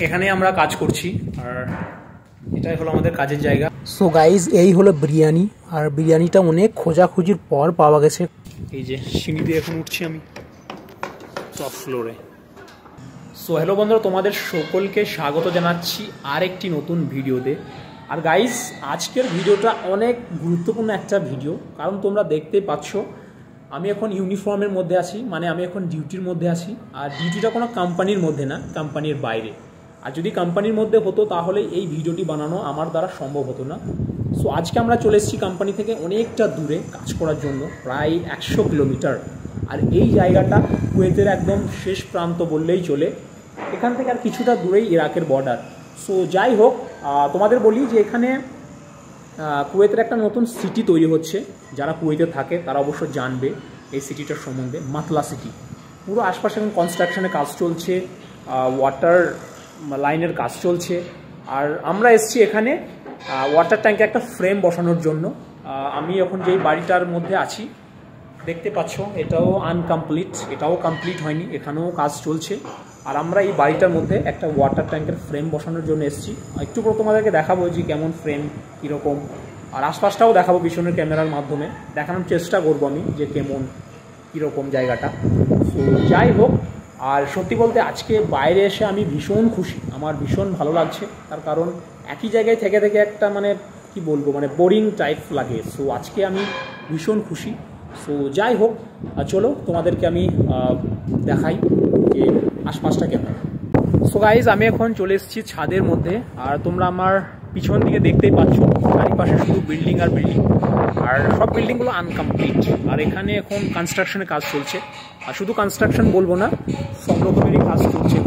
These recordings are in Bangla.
এখানে আমরা কাজ করছি আর এটাই হলো আমাদের কাজের জায়গা। সো গাইজ এই হলো বিরিয়ানি, আর বিরিয়ানিটা অনেক খোঁজাখুঁজির পর পাওয়া গেছে। এই যে সিঁড়ি দিয়ে এখন উঠছি আমি টপ ফ্লোরে। সো হ্যালো বন্ধুরা, তোমাদের সকলকে স্বাগত জানাচ্ছি আর একটি নতুন ভিডিওতে। আর গাইজ আজকের ভিডিওটা অনেক গুরুত্বপূর্ণ একটা ভিডিও, কারণ তোমরা দেখতেই পাচ্ছ আমি এখন ইউনিফর্মের মধ্যে আছি, মানে আমি এখন ডিউটির মধ্যে আছি। আর ডিউটিটা কোনো কোম্পানির মধ্যে না, কোম্পানির বাইরে। আর যদি কোম্পানির মধ্যে হতো তাহলে এই ভিডিওটি বানানো আমার দ্বারা সম্ভব হতো না। সো আজকে আমরা চলে এসেছি কোম্পানি থেকে অনেকটা দূরে কাজ করার জন্য, প্রায় 100 কিলোমিটার। আর এই জায়গাটা কুয়েতের একদম শেষ প্রান্ত বললেই চলে। এখান থেকে আর কিছুটা দূরেই ইরাকের বর্ডার। সো যাই হোক, তোমাদের বলি যে এখানে কুয়েতের একটা নতুন সিটি তৈরি হচ্ছে। যারা কুয়েতে থাকে তারা অবশ্য জানবে এই সিটিটার সম্বন্ধে, মাতলা সিটি। পুরো আশপাশে এখন কনস্ট্রাকশনের কাজ চলছে, ওয়াটার লাইনের কাজ চলছে। আর আমরা এসেছি এখানে ওয়াটার ট্যাঙ্কে একটা ফ্রেম বসানোর জন্য। আমি এখন যেই বাড়িটার মধ্যে আছি দেখতে পাচ্ছ, এটাও আনকমপ্লিট, এটাও কমপ্লিট হয়নি, এখানেও কাজ চলছে। আর আমরা এই বাড়িটার মধ্যে একটা ওয়াটার ট্যাঙ্কের ফ্রেম বসানোর জন্য এসেছি। একটু পর তোমাদেরকে দেখাবো যে কেমন ফ্রেম, কীরকম, আর আশপাশটাও দেখাবো পিছনের ক্যামেরার মাধ্যমে, দেখানোর চেষ্টা করবো আমি যে কেমন কীরকম জায়গাটা। তো যাই হোক, আর সত্যি বলতে আজকে বাইরে এসে আমি ভীষণ খুশি, আমার ভীষণ ভালো লাগছে। তার কারণ একই জায়গায় থেকে থেকে একটা মানে কি বলবো, মানে বোরিং টাইপ লাগে। সো আজকে আমি ভীষণ খুশি। সো যাই হোক, চলো তোমাদেরকে আমি দেখাই যে আশপাশটা কেমন। সো গাইজ আমি এখন চলে এসেছি ছাদের মধ্যে, আর তোমরা আমার পিছন দিকে দেখতেই পাচ্ছ চারিপাশে শুধু বিল্ডিং আর বিল্ডিং, আর সব বিল্ডিংগুলো আনকমপ্লিট। আর এখানে এখন কনস্ট্রাকশনের কাজ চলছে, আর শুধু কনস্ট্রাকশন বলবো না, সব রকমেরই কাজ চলছে।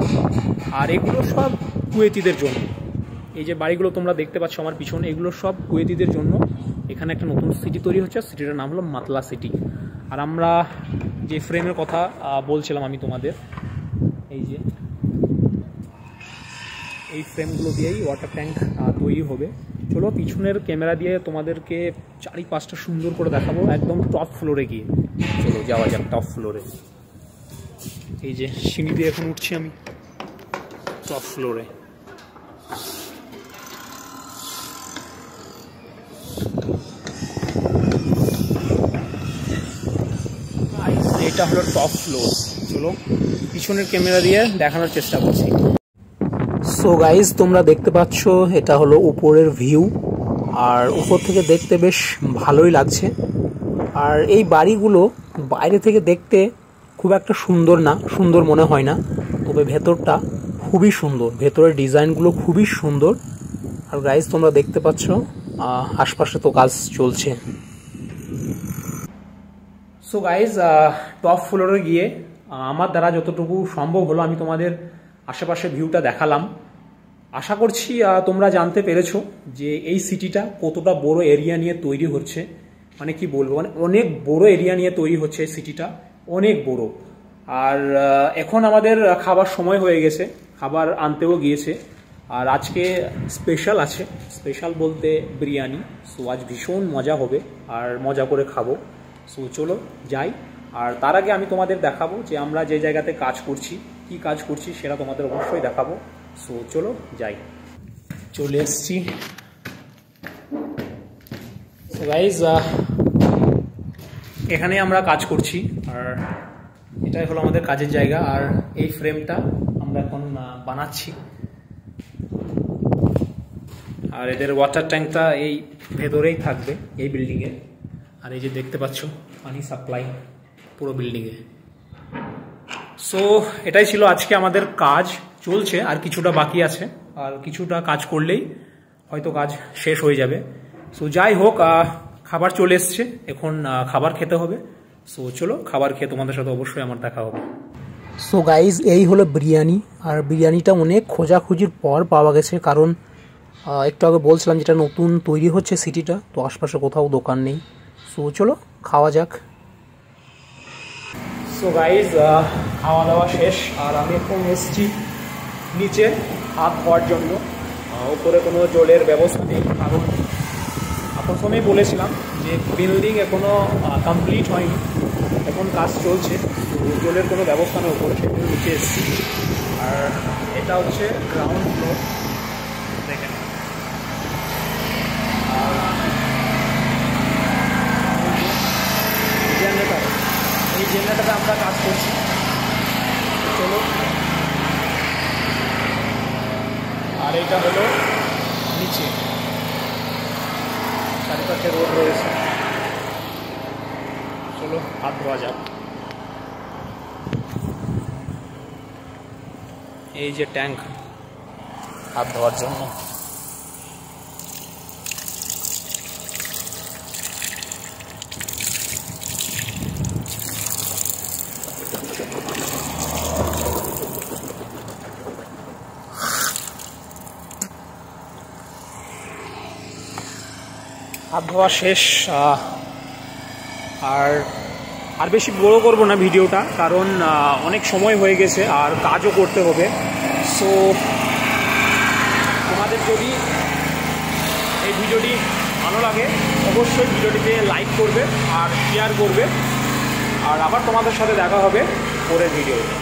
আর এগুলো সব কুয়েতিদের জন্য। এই যে বাড়িগুলো তোমরা দেখতে পাচ্ছ আমার পিছনে, এগুলো সব কুয়েতিদের জন্য। এখানে একটা নতুন সিটি তৈরি হচ্ছে, সিটিটার নাম হলো মাতলা সিটি। আর আমরা যে ফ্রেমের কথা বলছিলাম আমি তোমাদের, এই যে এই ফ্রেমগুলো দিয়েই ওয়াটার ট্যাঙ্ক তৈরি হবে। চলো পিছনের ক্যামেরা দিয়ে তোমাদেরকে চারিপাশটা সুন্দর করে দেখাবো, একদম টপ ফ্লোরে গিয়ে। চলো যাওয়া যাক টপ ফ্লোরে। এই যে সিঁড়ি দিয়ে এখন উঠছি আমি টপ ফ্লোরে। এটা হলো টপ ফ্লোর। চলো পিছনের ক্যামেরা দিয়ে দেখানোর চেষ্টা করছি। সো গাইজ তোমরা দেখতে পাচ্ছ এটা হলো উপরের ভিউ, আর উপর থেকে দেখতে বেশ ভালোই লাগছে। আর এই বাড়িগুলো বাইরে থেকে দেখতে খুব একটা সুন্দর না, সুন্দর মনে হয় না, তবে ভেতরটা খুবই সুন্দর, ভেতরের ডিজাইনগুলো খুবই সুন্দর। আর গাইজ তোমরা দেখতে পাচ্ছ আশপাশে তো কাজ চলছে। সো গাইজ টপ ফ্লোরে গিয়ে আমার দ্বারা যতটুকু সম্ভব হলো আমি তোমাদের আশেপাশে ভিউটা দেখালাম। আশা করছি তোমরা জানতে পেরেছো যে এই সিটিটা কতটা বড় এরিয়া নিয়ে তৈরি হচ্ছে। মানে কি বলবো, মানে অনেক বড় এরিয়া নিয়ে তৈরি হচ্ছে এই সিটিটা, অনেক বড়। আর এখন আমাদের খাবার সময় হয়ে গেছে, খাবার আনতেও গিয়েছে। আর আজকে স্পেশাল আছে, স্পেশাল বলতে বিরিয়ানি। সো আজ ভীষণ মজা হবে আর মজা করে খাবো। সো চলো যাই। আর তার আগে আমি তোমাদের দেখাবো যে আমরা যে জায়গাতে কাজ করছি, কি কাজ করছি সেটা তোমাদের অবশ্যই দেখাবো। সো চলো যাই। চলে এসছি। সো গাইজ এখানে আমরা কাজ করছি, আর এটাই হলো আমাদের কাজের জায়গা। আর এই ফ্রেমটা আমরা এখন বানাচ্ছি। আর এদের ওয়াটার ট্যাঙ্কটা এই ভেতরেই থাকবে, এই বিল্ডিংয়ে। আর এই যে দেখতে পাচ্ছ পানি সাপ্লাই পুরো বিল্ডিংয়ে। সো এটাই ছিল আজকে আমাদের কাজ, চলছে আর কিছুটা বাকি আছে। আর কিছুটা কাজ করলেই হয়তো কাজ শেষ হয়ে যাবে। সো যাই হোক, খাবার চলে এসছে, এখন খাবার খেতে হবে। সো চলো খাবার খেয়ে তোমাদের সাথে অবশ্যই আমার দেখা হবে। সো গাইজ এই হলো বিরিয়ানি, আর বিরিয়ানিটা অনেক খোঁজাখুঁজির পর পাওয়া গেছে, কারণ একটু আগে বলছিলাম যেটা নতুন তৈরি হচ্ছে সিটিটা, তো আশপাশে কোথাও দোকান নেই। সো চলো খাওয়া যাক। সো গাইজ খাওয়া দাওয়া শেষ, আর আমি এখন এসেছি নিচে হাত ধোয়ার জন্য। উপরে কোনো জলের ব্যবস্থা নেই, কারণ প্রথমেই বলেছিলাম যে বিল্ডিং এখনও কমপ্লিট হয়নি, এখন কাজ চলছে, তো জলের কোনো ব্যবস্থা নেই উপরে, সেগুলো নিচে এসেছি। আর এটা হচ্ছে গ্রাউন্ড ফ্লোর, দেখেন। জেনারেটর, এই জেনারেটরে আমরা কাজ করছি। চলো, আর এটা হলো নিচে, চারিপাশে রোড রয়েছে। চলো হাত ধোয়া যাক। এই যে ট্যাঙ্ক হাত ধোয়ার জন্য। হাত ধোয়া শেষ। আর বেশি বড় করব না ভিডিওটা, কারণ অনেক সময় হয়ে গেছে আর কাজও করতে হবে। সো তোমাদের যদি এই ভিডিওটি ভালো লাগে অবশ্যই ভিডিওটিতে লাইক করবে আর শেয়ার করবে। আর আবার তোমাদের সাথে দেখা হবে পরের ভিডিওতে।